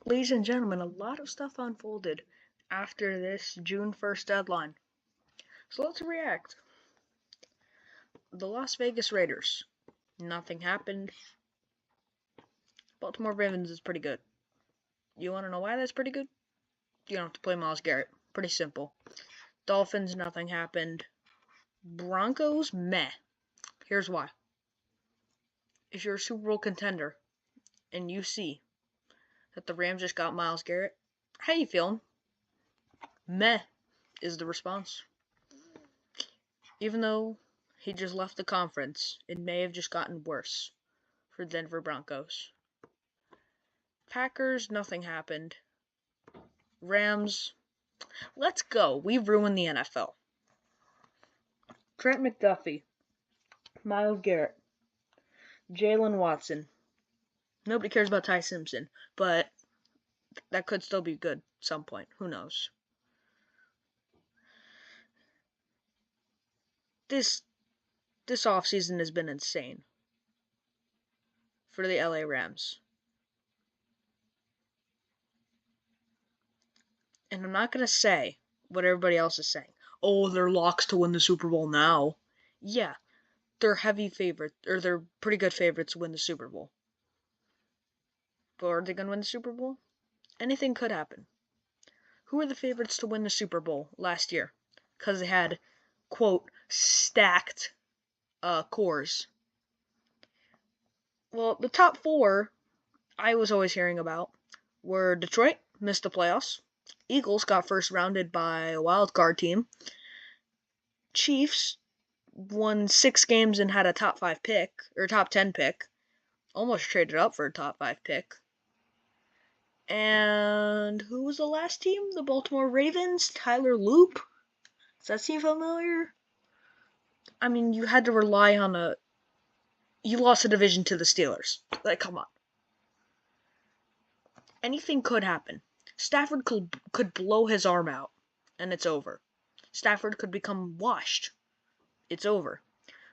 Ladies and gentlemen, a lot of stuff unfolded after this June 1st deadline. So let's react. The Las Vegas Raiders. Nothing happened. Baltimore Ravens is pretty good. You want to know why that's pretty good? You don't have to play Myles Garrett. Pretty simple. Dolphins, nothing happened. Broncos, meh. Here's why. If you're a Super Bowl contender and you see that the Rams just got Myles Garrett, how you feeling? Meh is the response. Even though he just left the conference, it may have just gotten worse for Denver Broncos. Packers, nothing happened. Rams, let's go. We ruined the NFL. Trent McDuffie, Myles Garrett, Jalen Watson. Nobody cares about Ty Simpson, but that could still be good at some point. Who knows? This offseason has been insane for the LA Rams. And I'm not going to say what everybody else is saying. Oh, they're locks to win the Super Bowl now. Yeah, they're heavy favorites, or they're pretty good favorites to win the Super Bowl. But are they going to win the Super Bowl? Anything could happen. Who were the favorites to win the Super Bowl last year? Because they had, quote, stacked cores. Well, the top four I was always hearing about were Detroit, missed the playoffs. Eagles got first rounded by a wild card team. Chiefs won 6 games and had a top 5 pick, or top 10 pick. Almost traded up for a top 5 pick. And who was the last team? The Baltimore Ravens? Tyler Loop? Does that seem familiar? I mean, you had to rely on you lost a division to the Steelers. Like, come on. Anything could happen. Stafford could blow his arm out, and it's over. Stafford could become washed. It's over.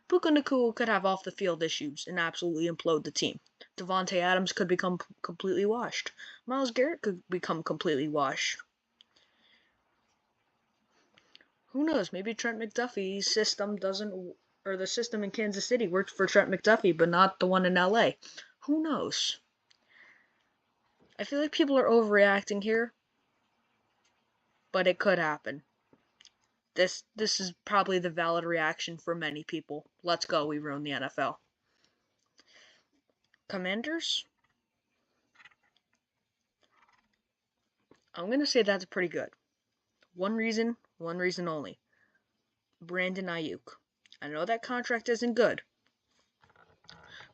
Puka Nacua could have off-the-field issues and absolutely implode the team. Devontae Adams could become completely washed. Myles Garrett could become completely washed. Who knows? Maybe Trent McDuffie's system doesn't, or the system in Kansas City worked for Trent McDuffie, but not the one in LA. Who knows? I feel like people are overreacting here, but it could happen. This is probably the valid reaction for many people. Let's go, we ruined the NFL. Commanders? I'm going to say that's pretty good. One reason only. Brandon Ayuk. I know that contract isn't good,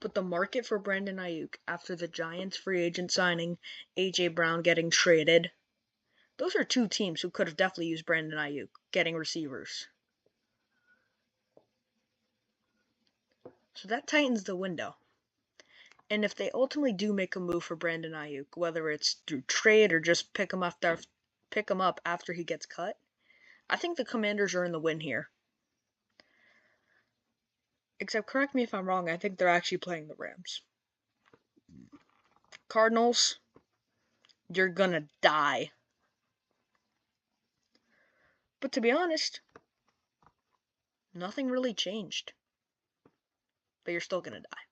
but the market for Brandon Ayuk after the Giants free agent signing, A.J. Brown getting traded, those are two teams who could have definitely used Brandon Ayuk getting receivers. So that tightens the window. And if they ultimately do make a move for Brandon Ayuk, whether it's through trade or just pick him up after he gets cut, I think the Commanders are in the win here. Except, correct me if I'm wrong, I think they're actually playing the Rams. Cardinals, you're gonna die. But to be honest, nothing really changed. But you're still gonna die.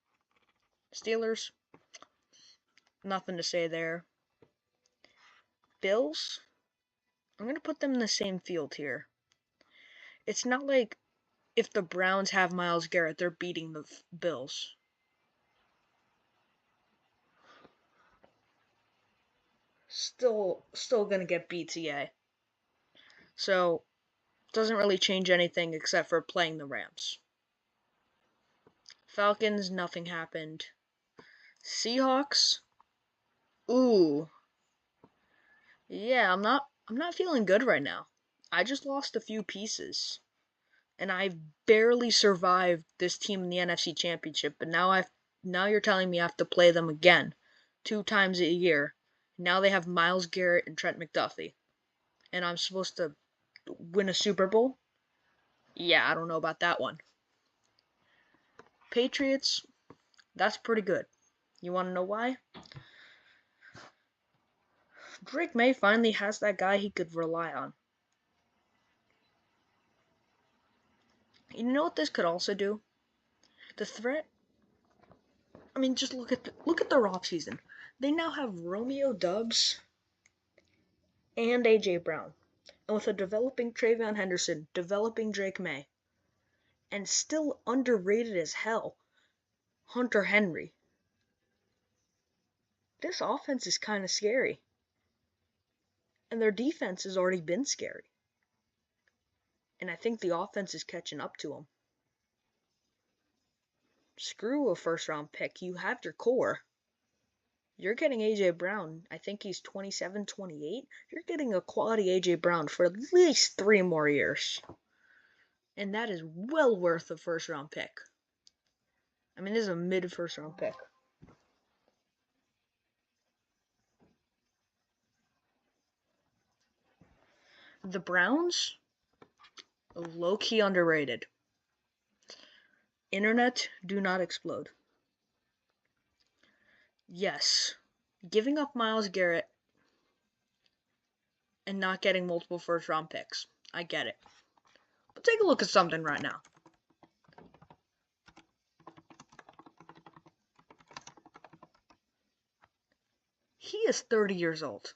Steelers, nothing to say there. Bills, I'm gonna put them in the same field here. It's not like if the Browns have Myles Garrett, they're beating the Bills. Still gonna get BTA. So, doesn't really change anything except for playing the Rams. Falcons, nothing happened. Seahawks, ooh. Yeah, I'm not feeling good right now. I just lost a few pieces. And I barely survived this team in the NFC Championship, but now you're telling me I have to play them again 2 times a year. Now they have Myles Garrett and Trent McDuffie. And I'm supposed to win a Super Bowl? Yeah, I don't know about that one. Patriots, that's pretty good. You want to know why? Drake May finally has that guy he could rely on. You know what this could also do? The threat. I mean, just look at their offseason. They now have Romeo Dubs and AJ Brown, and with a developing Travion Henderson, developing Drake May, and still underrated as hell, Hunter Henry. This offense is kind of scary. And their defense has already been scary. And I think the offense is catching up to them. Screw a first-round pick. You have your core. You're getting A.J. Brown. I think he's 27, 28. You're getting a quality A.J. Brown for at least 3 more years. And that is well worth a first-round pick. I mean, this is a mid-first-round pick. The Browns, low-key underrated. Internet, do not explode. Yes, giving up Myles Garrett and not getting multiple first-round picks. I get it. But take a look at something right now. He is 30 years old.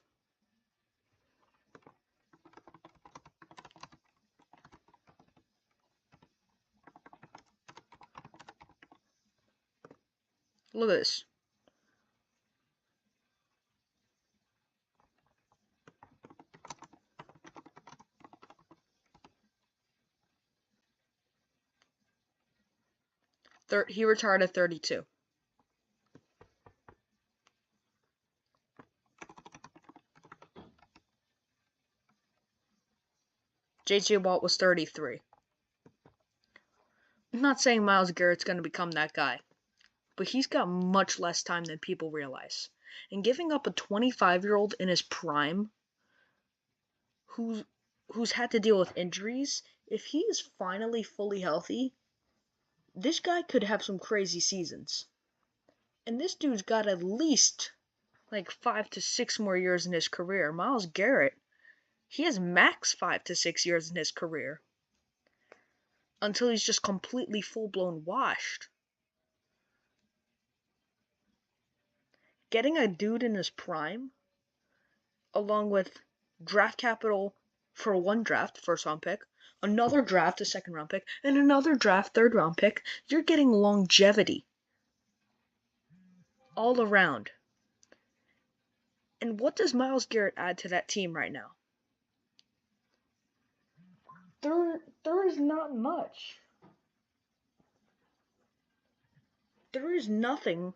Look at this. He retired at 32. J.J. Watt was 33. I'm not saying Myles Garrett's going to become that guy, but he's got much less time than people realize. And giving up a 25-year-old in his prime, who's had to deal with injuries, if he is finally fully healthy, this guy could have some crazy seasons. And this dude's got at least like 5 to 6 more years in his career. Myles Garrett, he has max 5 to 6 years in his career. Until he's just completely full-blown washed. Getting a dude in his prime, along with draft capital for one draft, first-round pick, another draft, a second-round pick, and another draft, third-round pick, you're getting longevity. All around. And what does Myles Garrett add to that team right now? There is not much. There is nothing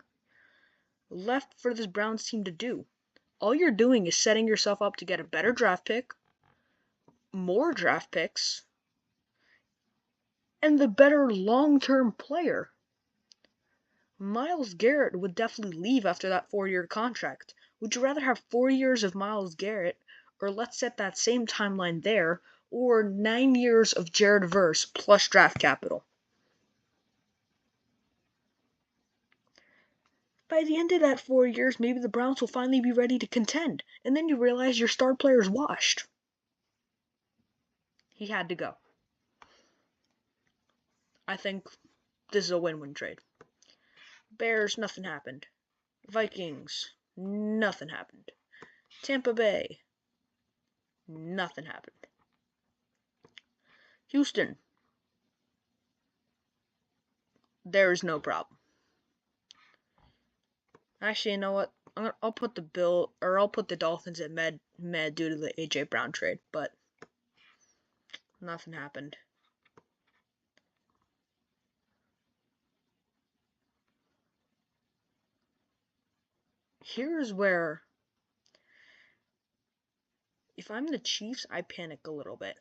left for this Browns team to do. All you're doing is setting yourself up to get a better draft pick, more draft picks, and the better long-term player. Myles Garrett would definitely leave after that 4-year contract. Would you rather have 4 years of Myles Garrett, or let's set that same timeline there, or 9 years of Jared Verse plus draft capital? By the end of that 4 years, maybe the Browns will finally be ready to contend, and then you realize your star player's washed. He had to go. I think this is a win-win trade. Bears, nothing happened. Vikings, nothing happened. Tampa Bay, nothing happened. Houston, there is no problem. Actually, you know what? I'll put the Dolphins at med due to the AJ Brown trade, but nothing happened. Here's where, if I'm the Chiefs, I panic a little bit.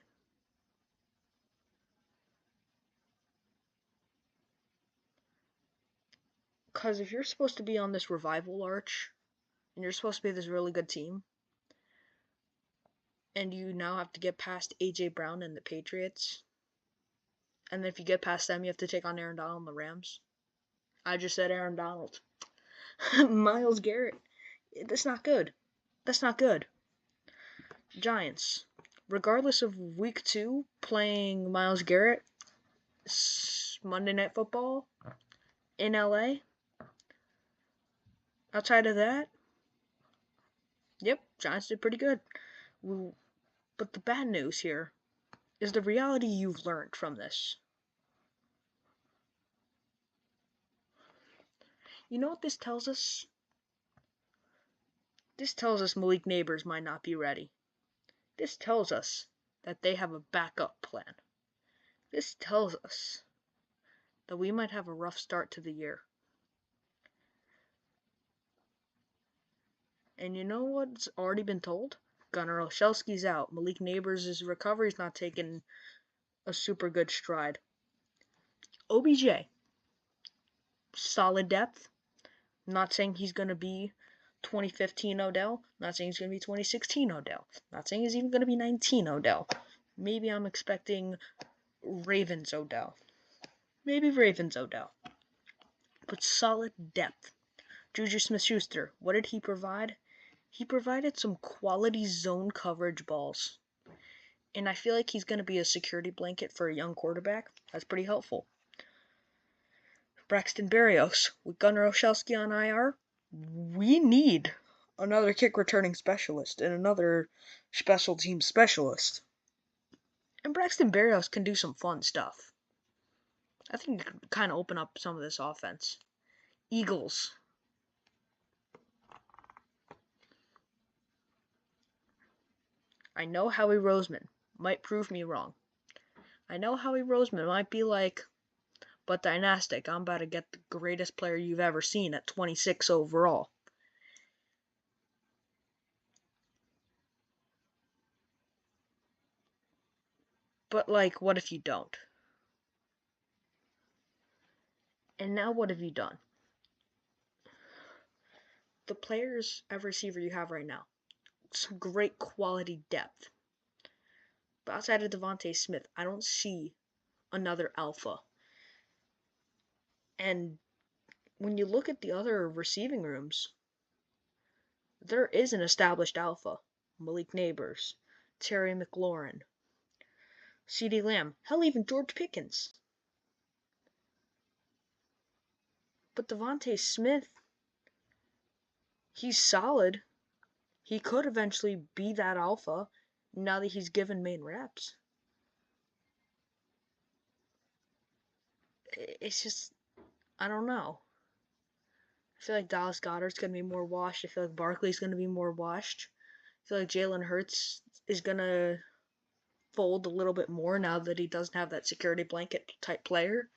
Because if you're supposed to be on this revival arch, and you're supposed to be this really good team, and you now have to get past A.J. Brown and the Patriots, and then if you get past them, you have to take on Aaron Donald and the Rams. I just said Aaron Donald. Myles Garrett. That's not good. That's not good. Giants. Regardless of week 2 playing Myles Garrett, Monday Night Football in LA. Outside of that, yep, Giants did pretty good. But the bad news here is the reality you've learned from this. You know what this tells us? This tells us Malik Nabers might not be ready. This tells us that they have a backup plan. This tells us that we might have a rough start to the year. And you know what's already been told? Gunnar Olszewski's out. Malik Nabers' recovery's not taking a super good stride. OBJ, solid depth. Not saying he's going to be 2015 Odell. Not saying he's going to be 2016 Odell. Not saying he's even going to be 19 Odell. Maybe I'm expecting Ravens Odell. Maybe Ravens Odell. But solid depth. Juju Smith-Schuster, what did he provide? He provided some quality zone coverage balls. And I feel like he's going to be a security blanket for a young quarterback. That's pretty helpful. Braxton Berrios, with Gunnar Olszewski on IR, we need another kick returning specialist and another special team specialist. And Braxton Berrios can do some fun stuff. I think it could kind of open up some of this offense. Eagles. I know Howie Roseman might prove me wrong. I know Howie Roseman might be like, but dynastic, I'm about to get the greatest player you've ever seen at 26 overall. But like, what if you don't? And now what have you done? The players at receiver you have right now, some great quality depth. But outside of Devontae Smith, I don't see another alpha. And when you look at the other receiving rooms, there is an established alpha. Malik Nabers, Terry McLaurin, CeeDee Lamb, hell, even George Pickens. But Devontae Smith, he's solid. He could eventually be that alpha now that he's given main reps. It's just, I don't know. I feel like Dallas Goedert's going to be more washed. I feel like Barkley's going to be more washed. I feel like Jalen Hurts is going to fold a little bit more now that he doesn't have that security blanket type player.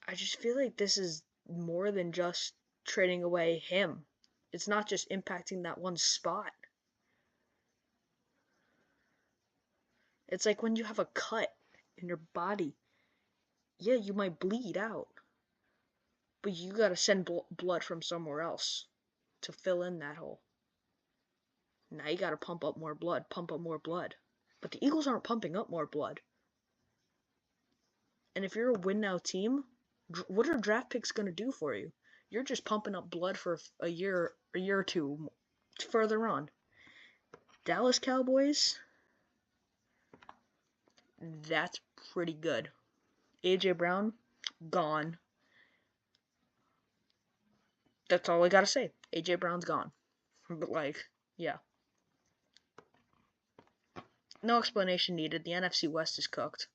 I just feel like this is more than just trading away him. It's not just impacting that one spot. It's like when you have a cut in your body. Yeah, you might bleed out. But you gotta send blood from somewhere else to fill in that hole. Now you gotta pump up more blood. But the Eagles aren't pumping up more blood. And if you're a win now team, what are draft picks gonna do for you? You're just pumping up blood for a year or two further on. Dallas Cowboys, that's pretty good. A.J. Brown, gone. That's all I gotta say. A.J. Brown's gone. But like, yeah. No explanation needed. The NFC West is cooked.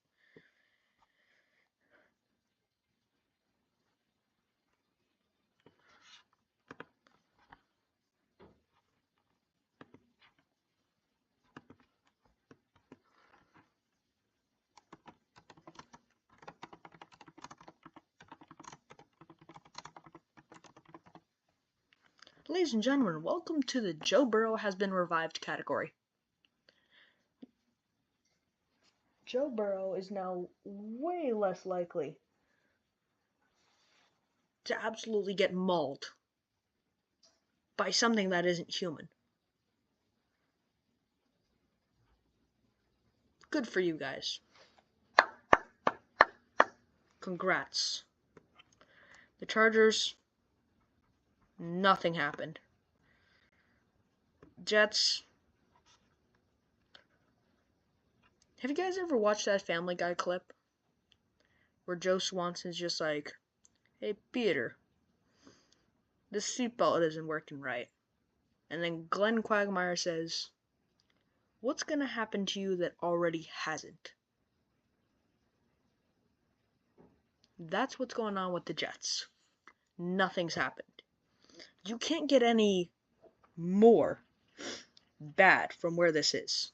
Ladies and gentlemen, welcome to the Joe Burrow has been revived category. Joe Burrow is now way less likely to absolutely get mauled by something that isn't human. Good for you guys. Congrats. The Chargers, nothing happened. Jets. Have you guys ever watched that Family Guy clip where Joe Swanson's just like, "Hey Peter, this seatbelt isn't working right," and then Glenn Quagmire says, "What's gonna happen to you that already hasn't?" That's what's going on with the Jets. Nothing's happened. You can't get any more bad from where this is.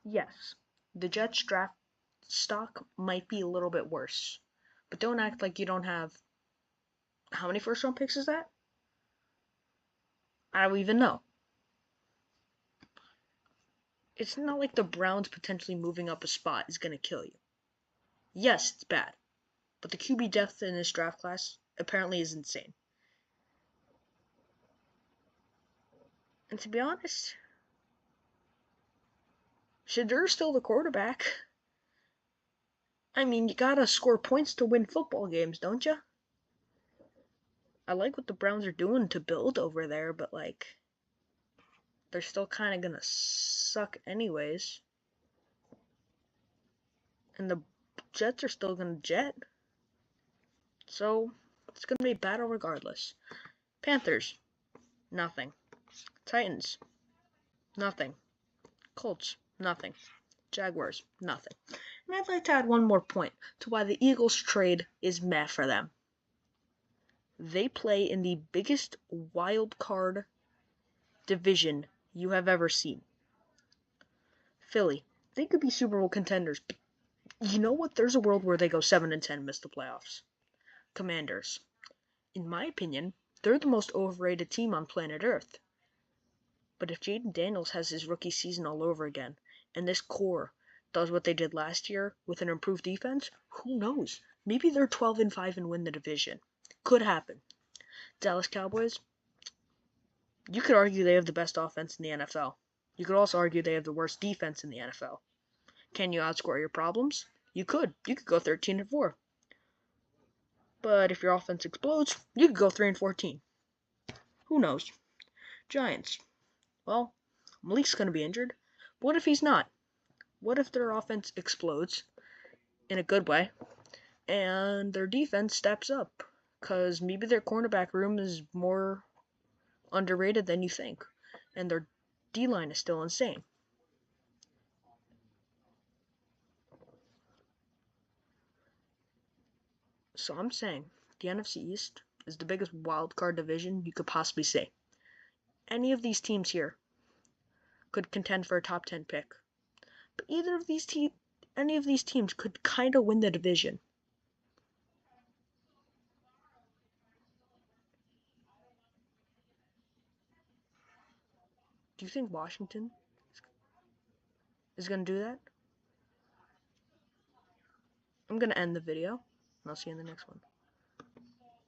Yes, the Jets draft stock might be a little bit worse, but don't act like you don't have. How many first round picks is that? I don't even know. It's not like the Browns potentially moving up a spot is going to kill you. Yes, it's bad, but the QB depth in this draft class apparently is insane. And to be honest, Shedur's still the quarterback. I mean, you gotta score points to win football games, don't you? I like what the Browns are doing to build over there, but like, they're still kind of gonna suck anyways. And the Jets are still gonna jet. So, it's gonna be a battle regardless. Panthers, nothing. Titans, nothing. Colts, nothing. Jaguars, nothing. And I'd like to add one more point to why the Eagles trade is meh for them. They play in the biggest wild card division you have ever seen. Philly, they could be Super Bowl contenders, but you know what? There's a world where they go 7-10, miss the playoffs. Commanders, in my opinion, they're the most overrated team on planet Earth. But if Jaden Daniels has his rookie season all over again, and this core does what they did last year with an improved defense, who knows? Maybe they're 12-5 and win the division. Could happen. Dallas Cowboys, you could argue they have the best offense in the NFL. You could also argue they have the worst defense in the NFL. Can you outscore your problems? You could. You could go 13-4. But if your offense explodes, you could go 3-14. Who knows? Giants. Well, Malik's going to be injured. But what if he's not? What if their offense explodes in a good way and their defense steps up? Because maybe their cornerback room is more underrated than you think. And their D-line is still insane. So I'm saying the NFC East is the biggest wild card division you could possibly see. Any of these teams here could contend for a top 10 pick. But any of these teams could kind of win the division. Do you think Washington is going to do that? I'm going to end the video, and I'll see you in the next one.